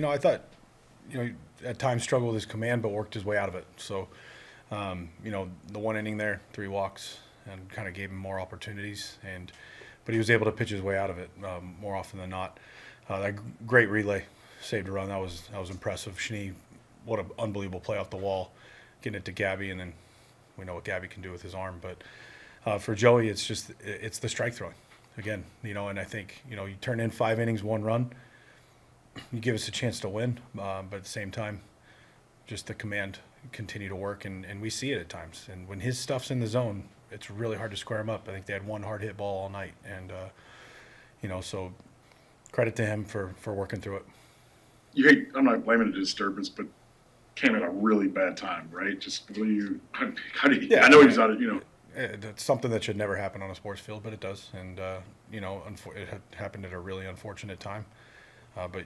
I thought, at times struggled with his command, but worked his way out of it. So, the one inning there, 3 walks, and kind of gave him more opportunities. But he was able to pitch his way out of it more often than not. That great relay saved a run. That was impressive. Schnee, what an unbelievable play off the wall, getting it to Gabby, and then we know what Gabby can do with his arm. But for Joey, it's the strike throwing again. And I think you turn in 5 innings, 1 run, you give us a chance to win. But at the same time, just the command continue to work, and we see it at times. And when his stuff's in the zone, it's really hard to square him up. I think they had 1 hard hit ball all night, and so credit to him for working through it. I'm not blaming the disturbance, but came at a really bad time, right? Just how do you? I know he's out of It's something that should never happen on a sports field, but it does, and it happened at a really unfortunate time. But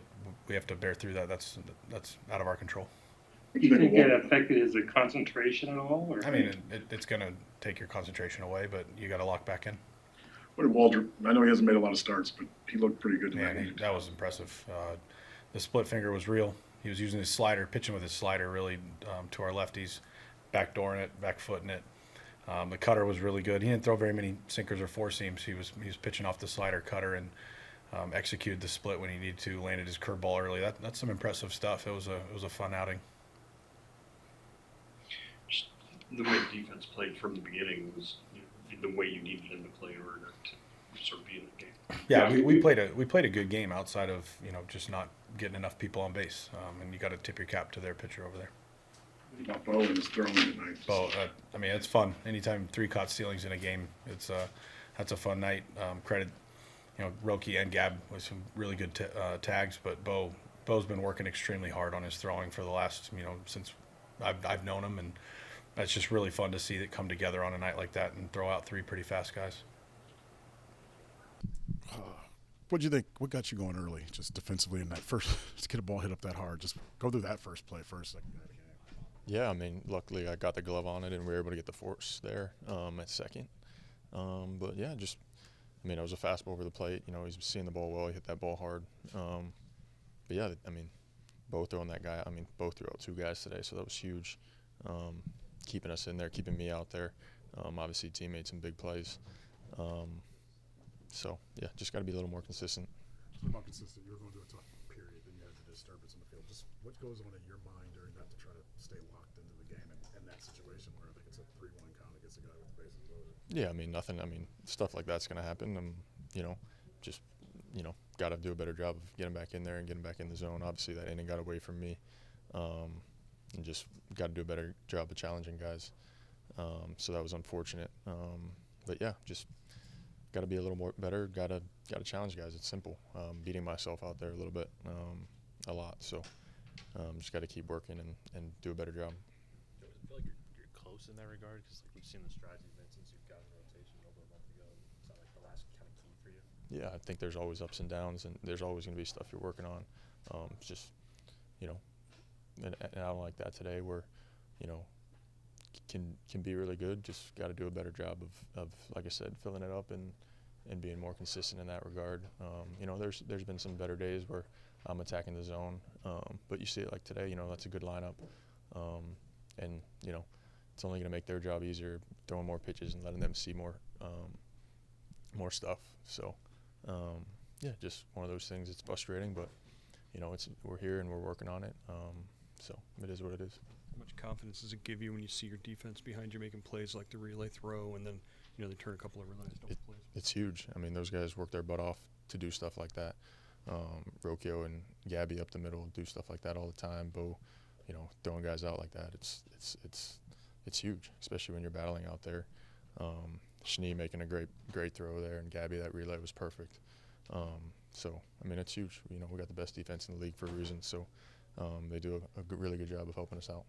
we have to bear through that. That's out of our control. Do you think it affected his concentration at all? Or? I mean, it's going to take your concentration away, but you got to lock back in. What did Walter? I know he hasn't made a lot of starts, but he looked pretty good tonight. That was impressive. The split finger was real. He was using his slider, pitching with his slider really to our lefties, backdooring it, back footing it. The cutter was really good. He didn't throw very many sinkers or 4 seams. He was pitching off the slider cutter and executed the split when he needed to. Landed his curveball early. That's some impressive stuff. It was a fun outing. The way the defense played from the beginning was the way you needed them to play in order to sort of be in the game. Yeah, we played a good game outside of just not getting enough people on base, and you got to tip your cap to their pitcher over there. About Bo and his throwing tonight. Bo, it's fun. Anytime 3 caught stealings in a game, that's a fun night. Credit, Roki and Gab with some really good tags, but Bo's been working extremely hard on his throwing for the last since I've known him, and it's just really fun to see it come together on a night like that and throw out 3 pretty fast guys. What'd you think? What got you going early, just defensively in that first? Just get a ball hit up that hard. Just go through that first play first. Yeah, luckily I got the glove on it and we were able to get the force there at second. But yeah, it was a fastball over the plate. He's seeing the ball well. He hit that ball hard. But yeah, both throwing that guy. Both threw out 2 guys today, so that was huge. Keeping us in there, keeping me out there. Obviously, team made some big plays. So yeah, just got to be a little more consistent. More consistent. You were going through a tough period, then you had the disturbance in the field. Just what goes on in your mind during that to try to stay locked into the game in that situation where I think it's a 3-1 count against a guy with the bases loaded? Yeah, nothing. Stuff like that's going to happen. Got to do a better job of getting back in there and getting back in the zone. Obviously, that inning got away from me, and just got to do a better job of challenging guys. So that was unfortunate. But yeah, just got to be a little more better. Got to challenge guys. It's simple. Beating myself out there a little bit, a lot. So just got to keep working and do a better job. I feel like you're close in that regard because we've seen the strides you've made since you've gotten rotation over a month ago. Is that like the last kind of key for you? Yeah, I think there's always ups and downs, and there's always going to be stuff you're working on. It's just, and I don't like that today where, can be really good. Just got to do a better job of like I said, filling it up and being more consistent in that regard. There's been some better days where I'm attacking the zone, but you see it like today. That's a good lineup, and it's only going to make their job easier, throwing more pitches and letting them see more stuff. So yeah, just one of those things. It's frustrating, but we're here and we're working on it. So it is what it is. How much confidence does it give you when you see your defense behind you making plays like the relay throw and then they turn a couple of relays plays? It's huge. Those guys work their butt off to do stuff like that. Rocchio and Gabby up the middle do stuff like that all the time. Bo, throwing guys out like that. It's huge, especially when you're battling out there. Schnee making a great throw there, and Gabby, that relay was perfect. So it's huge. We got the best defense in the league for a reason. So they do a really good job of helping us out.